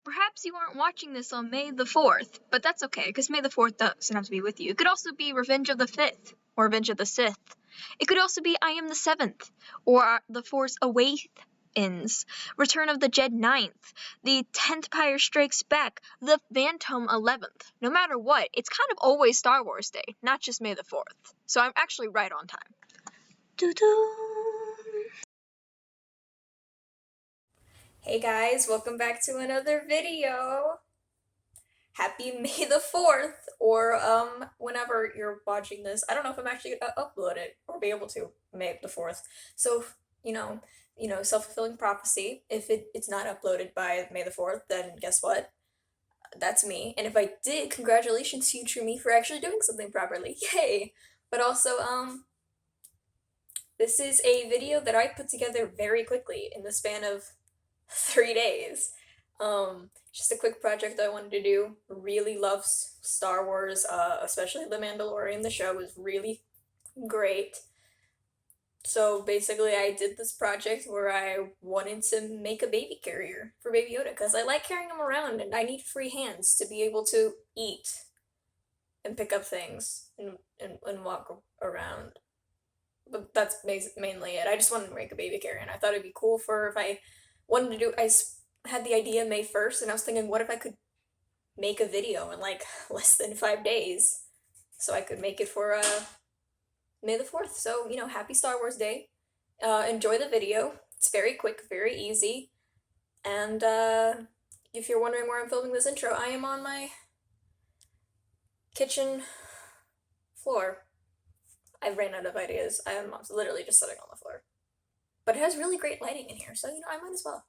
Perhaps you aren't watching this on May the 4th, but that's okay, because May the 4th doesn't have to be with you. It could also be Revenge of the 5th, or Revenge of the Sith. It could also be I Am the 7th, or The Force Awakens, Return of the Jedi 9th, The 10th Empire Strikes Back, The Phantom 11th. No matter what, it's kind of always Star Wars Day, not just May the 4th. So I'm actually right on time. Doo-doo. Hey guys, welcome back to another video. Happy May the 4th, or whenever you're watching this. I don't know if I'm actually gonna upload it or be able to May the 4th. So, you know, self-fulfilling prophecy. If it's not uploaded by May the 4th, then guess what? That's me. And if I did, congratulations, future me, for actually doing something properly. Yay! But also, this is a video that I put together very quickly in the span of 3 days. Just a quick project I wanted to do. Really love Star Wars, especially The Mandalorian. The show was really great. So basically, I did this project where I wanted to make a baby carrier for Baby Yoda because I like carrying him around and I need free hands to be able to eat and pick up things and walk around. But that's mainly it. I just wanted to make a baby carrier and I thought it'd be cool for if I wanted to do. I had the idea May 1st and I was thinking, what if I could make a video in like less than 5 days so I could make it for May the 4th. So, happy Star Wars Day. Enjoy the video. It's very quick, very easy. And if you're wondering where I'm filming this intro, I am on my kitchen floor. I ran out of ideas. I am literally just sitting on the floor. But it has really great lighting in here, so, I might as well.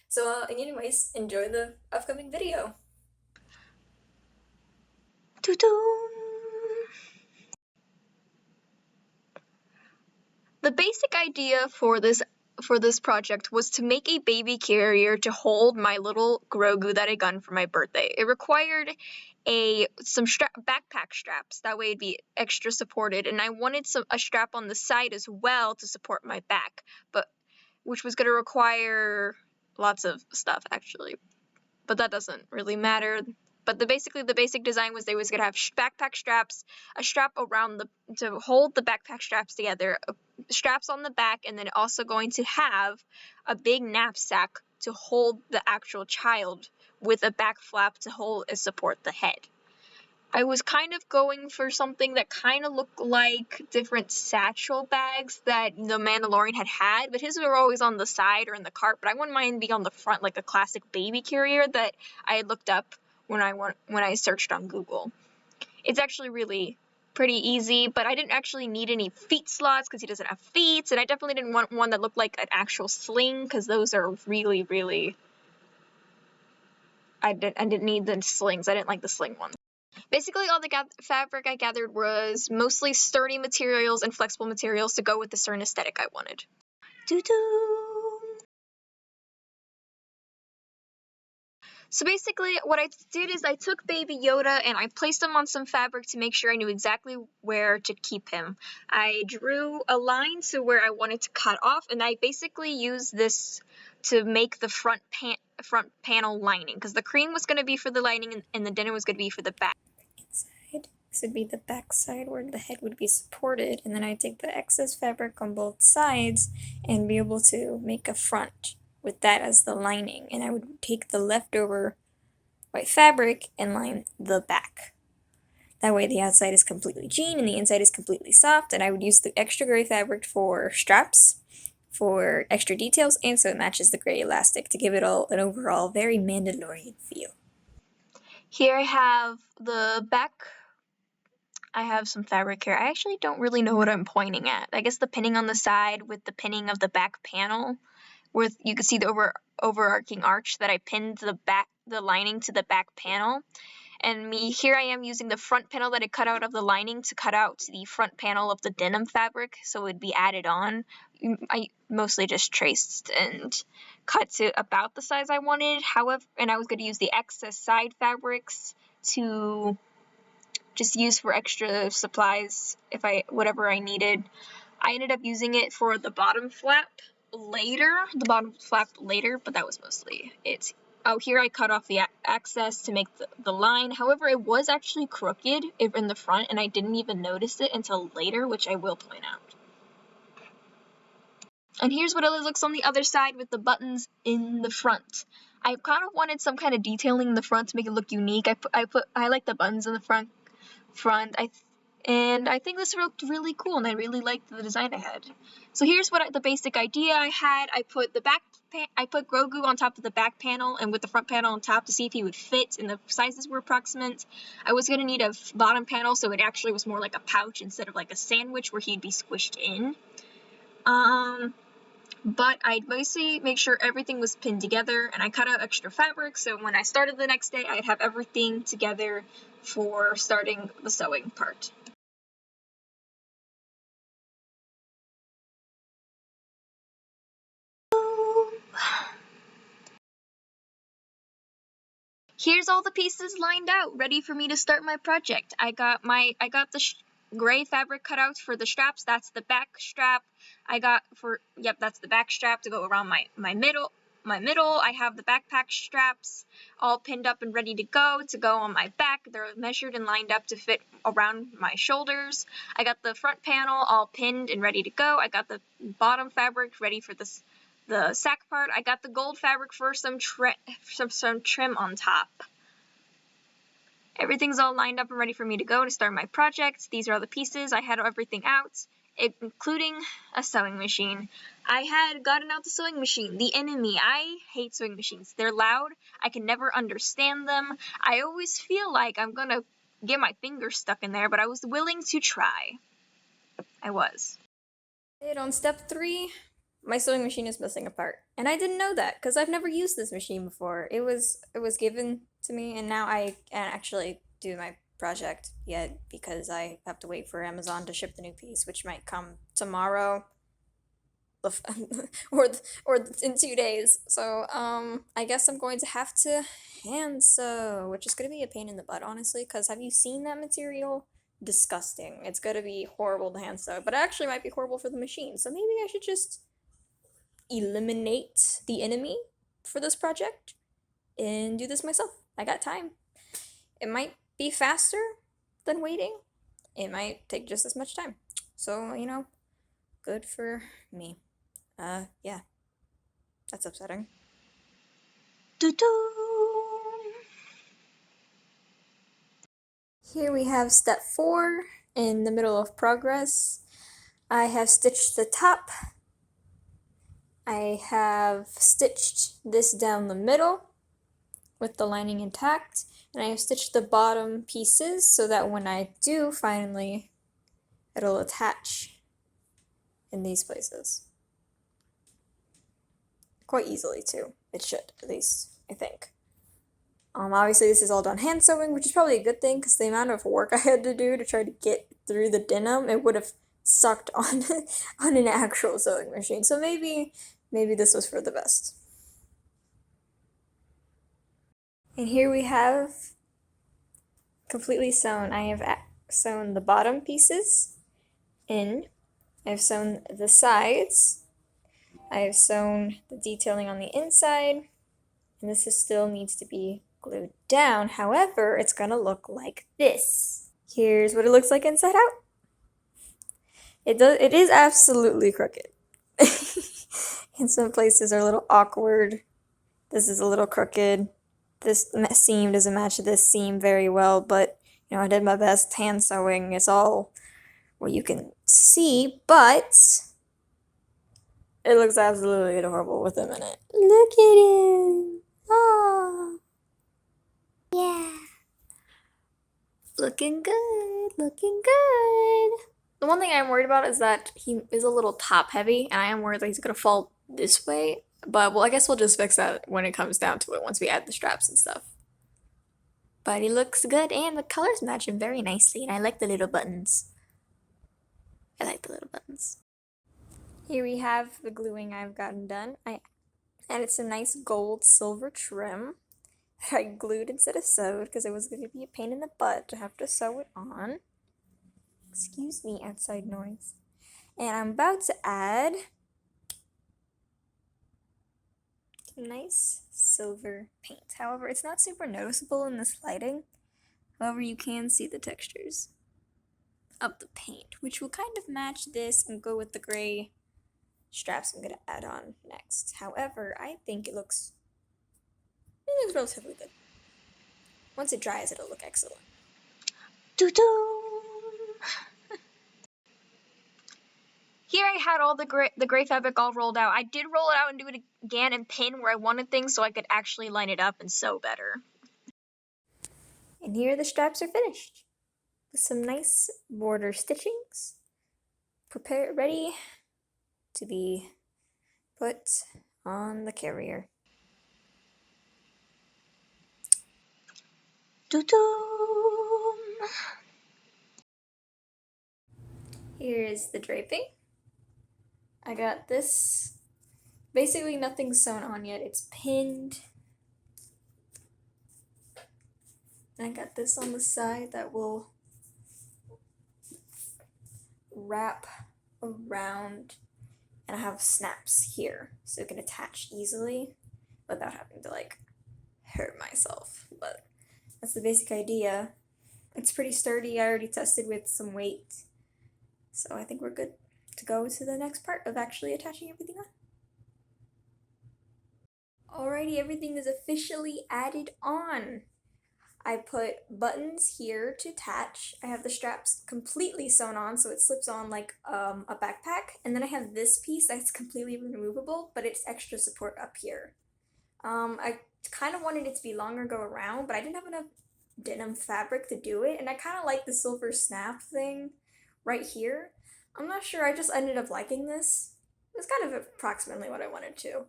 So, anyways, enjoy the upcoming video. Doo-doo. The basic idea for this project was to make a baby carrier to hold my little Grogu that I got for my birthday. It required some backpack straps, that way it'd be extra supported, and I wanted a strap on the side as well to support my back, but which was going to require lots of stuff actually, but that doesn't really matter. But the basic design was they was gonna have backpack straps, a strap around to hold the backpack straps together, straps on the back, and then also going to have a big knapsack to hold the actual child with a back flap to hold and support the head. I was kind of going for something that kind of looked like different satchel bags that the Mandalorian had, but his were always on the side or in the cart, but I wouldn't mind being on the front like a classic baby carrier that I had looked up when I searched on Google. It's actually really pretty easy, but I didn't actually need any feet slots because he doesn't have feet, and I definitely didn't want one that looked like an actual sling because those are really, really... I didn't need the slings. I didn't like the sling ones. Basically, all the fabric I gathered was mostly sturdy materials and flexible materials to go with the certain aesthetic I wanted. Doo-doo! So basically, what I did is I took Baby Yoda and I placed him on some fabric to make sure I knew exactly where to keep him. I drew a line to where I wanted to cut off, and I basically used this to make the front panel lining, because the cream was going to be for the lining and the denim was going to be for the back. Inside, this would be the back side where the head would be supported, and then I take the excess fabric on both sides and be able to make a front with that as the lining, and I would take the leftover white fabric and line the back. That way the outside is completely jean and the inside is completely soft, and I would use the extra gray fabric for straps, for extra details, and so it matches the gray elastic to give it all an overall very Mandalorian feel. Here I have the back. I have some fabric here. I actually don't really know what I'm pointing at. I guess the pinning on the side with the pinning of the back panel, where you can see the overarching arch that I pinned the lining to the back panel. And here I am using the front panel that I cut out of the lining to cut out the front panel of the denim fabric, so it would be added on. I mostly just traced and cut to about the size I wanted. However, and I was going to use the excess side fabrics to just use for extra supplies whatever I needed. I ended up using it for the bottom flap later, but that was mostly it. Oh, here I cut off the access to make the line. However, it was actually crooked in the front, and I didn't even notice it until later, which I will point out. And here's what it looks on the other side with the buttons in the front. I kind of wanted some kind of detailing in the front to make it look unique. I like the buttons in the front. And I think this looked really cool, and I really liked the design I had. So here's the basic idea I had. I put Grogu on top of the back panel and with the front panel on top to see if he would fit, and the sizes were approximate. I was gonna need a bottom panel so it actually was more like a pouch instead of like a sandwich where he'd be squished in. But I'd mostly make sure everything was pinned together, and I cut out extra fabric so when I started the next day I'd have everything together for starting the sewing part. Here's all the pieces lined out, ready for me to start my project. I got the gray fabric cutouts for the straps. That's the back strap. That's the back strap to go around my middle. I have the backpack straps all pinned up and ready to go on my back. They're measured and lined up to fit around my shoulders. I got the front panel all pinned and ready to go. I got the bottom fabric ready for the sack part. I got the gold fabric for some trim on top. Everything's all lined up and ready for me to go to start my project. These are all the pieces. I had everything out, including a sewing machine. I had gotten out the sewing machine. The enemy. I hate sewing machines. They're loud. I can never understand them. I always feel like I'm gonna get my fingers stuck in there, but I was willing to try. I was. On step 3, my sewing machine is missing a part, and I didn't know that because I've never used this machine before. It was given to me, and now I can't actually do my project yet because I have to wait for Amazon to ship the new piece, which might come tomorrow or in 2 days. So I guess I'm going to have to hand sew, which is going to be a pain in the butt, honestly, because have you seen that material? Disgusting. It's going to be horrible to hand sew, but it actually might be horrible for the machine. So maybe I should just eliminate the enemy for this project and do this myself. I got time. It might be faster than waiting. It might take just as much time. So, good for me. Yeah. That's upsetting. Here we have step 4 in the middle of progress. I have stitched the top. I have stitched this down the middle with the lining intact, and I have stitched the bottom pieces so that when I do finally, it'll attach in these places. Quite easily too. It should, at least, I think. Obviously this is all done hand sewing, which is probably a good thing because the amount of work I had to do to try to get through the denim, it would have sucked on on an actual sewing machine. So maybe this was for the best. And here we have completely sewn. I have sewn the bottom pieces in. I've sewn the sides. I have sewn the detailing on the inside. And this still needs to be glued down. However, it's gonna look like this. Here's what it looks like inside out. It is absolutely crooked. In some places are a little awkward. This is a little crooked. This seam doesn't match this seam very well, but I did my best hand sewing. It's all what you can see, but it looks absolutely adorable with him in it. Look at him! Oh, yeah. Looking good, looking good. The one thing I'm worried about is that he is a little top heavy, and I am worried that he's gonna fall this way. But, well, I guess we'll just fix that when it comes down to it, once we add the straps and stuff. But he looks good, and the colors match him very nicely, and I like the little buttons. I like the little buttons. Here we have the gluing I've gotten done. I added some nice gold silver trim that I glued instead of sewed because it was going to be a pain in the butt to have to sew it on. Excuse me, outside noise. And I'm about to add nice silver paint. However, it's not super noticeable in this lighting. However, you can see the textures of the paint, which will kind of match this and go with the gray straps I'm going to add on next. However, I think it looks relatively good. Once it dries, it'll look excellent. Here I had all the gray fabric all rolled out. I did roll it out and do it again and pin where I wanted things so I could actually line it up and sew better. And here the straps are finished with some nice border stitchings. Ready to be put on the carrier. Here is the draping. I got this. Basically nothing's sewn on yet. It's pinned. And I got this on the side that will wrap around, and I have snaps here so it can attach easily without having to like hurt myself. But that's the basic idea. It's pretty sturdy. I already tested with some weight, so I think we're good to go to the next part of actually attaching everything on. Alrighty, everything is officially added on. I put buttons here to attach. I have the straps completely sewn on so it slips on like a backpack. And then I have this piece that's completely removable, but it's extra support up here. I kind of wanted it to be longer, go around, but I didn't have enough denim fabric to do it. And I kind of like the silver snap thing right here. I'm not sure, I just ended up liking this. It was kind of approximately what I wanted to.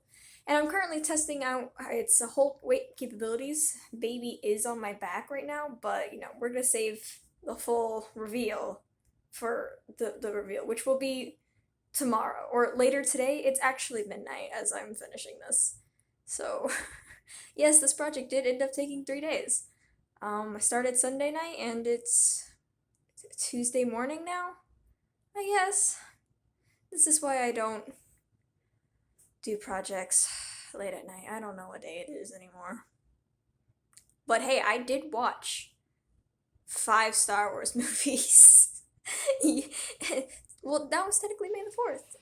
And I'm currently testing out its whole weight capabilities. Baby is on my back right now, but you know, we're gonna save the full reveal for the reveal, which will be tomorrow or later today. It's actually midnight as I'm finishing this. So yes, this project did end up taking 3 days. I started Sunday night and it's Tuesday morning now, I guess. This is why I don't do projects late at night. I don't know what day it is anymore. But hey, I did watch 5 Star Wars movies. Well, that was technically May the 4th.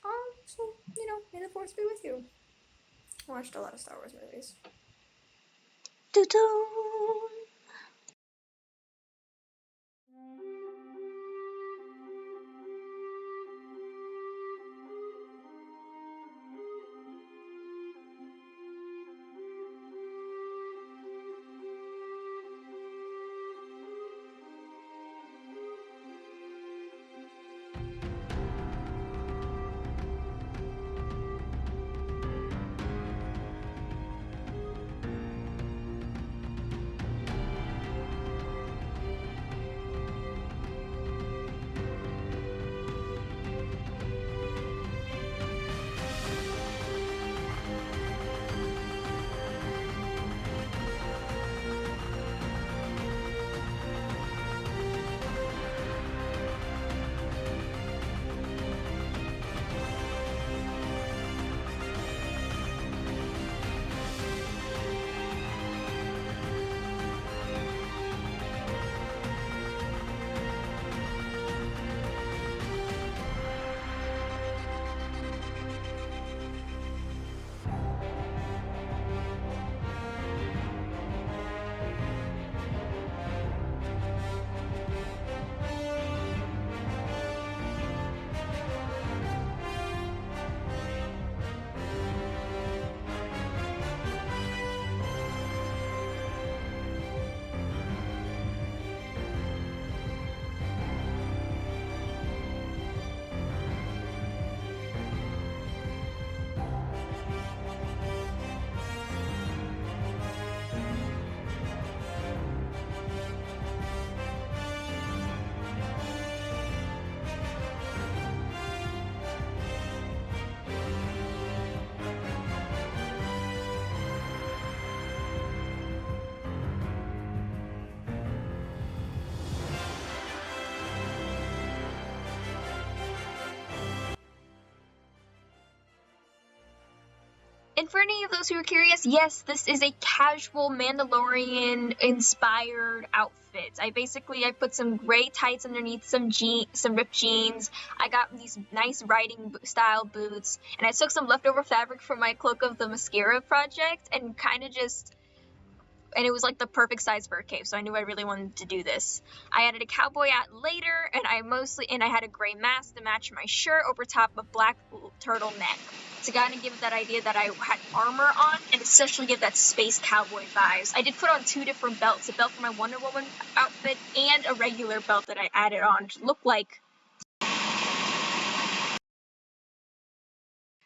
So, you know, May the 4th be with you. I watched a lot of Star Wars movies. And for any of those who are curious, yes, this is a casual Mandalorian-inspired outfit. I put some gray tights underneath some ripped jeans. I got these nice riding-style boots, and I took some leftover fabric from my Cloak of the Mascara project and and it was like the perfect size for a cape, so I knew I really wanted to do this. I added a cowboy hat later, and I had a gray mask to match my shirt over top a black turtleneck to kind of give that idea that I had armor on, and especially give that space cowboy vibes. I did put on 2 different belts, a belt for my Wonder Woman outfit and a regular belt that I added on to look like.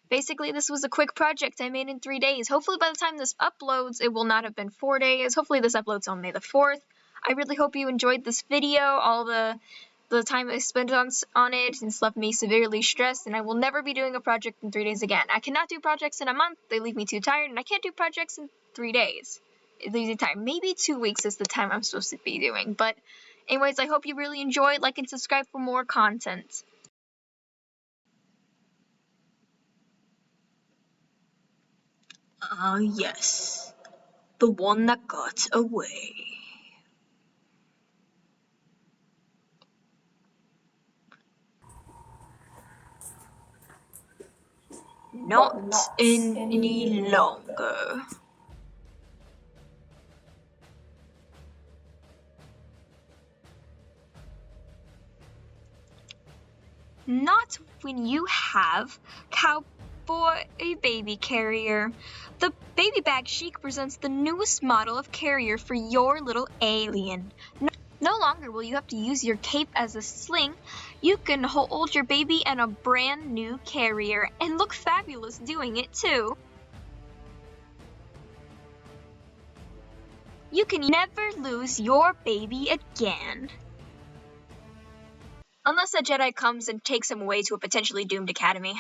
Basically, this was a quick project I made in 3 days. Hopefully by the time this uploads, it will not have been 4 days. Hopefully this uploads on May the 4th. I really hope you enjoyed this video, all the time I spent on it. It's left me severely stressed, and I will never be doing a project in 3 days again. I cannot do projects in a month. They leave me too tired, and I can't do projects in 3 days. It leaves me tired. Maybe 2 weeks is the time I'm supposed to be doing. But anyways, I hope you really enjoyed. Like and subscribe for more content. Ah, yes. The one that got away. Not any longer. Not when you have Cowboy Baby Carrier. The Baby Bag Chic presents the newest model of carrier for your little alien. No longer will you have to use your cape as a sling. You can hold your baby in a brand new carrier and look fabulous doing it too. You can never lose your baby again. Unless a Jedi comes and takes him away to a potentially doomed academy.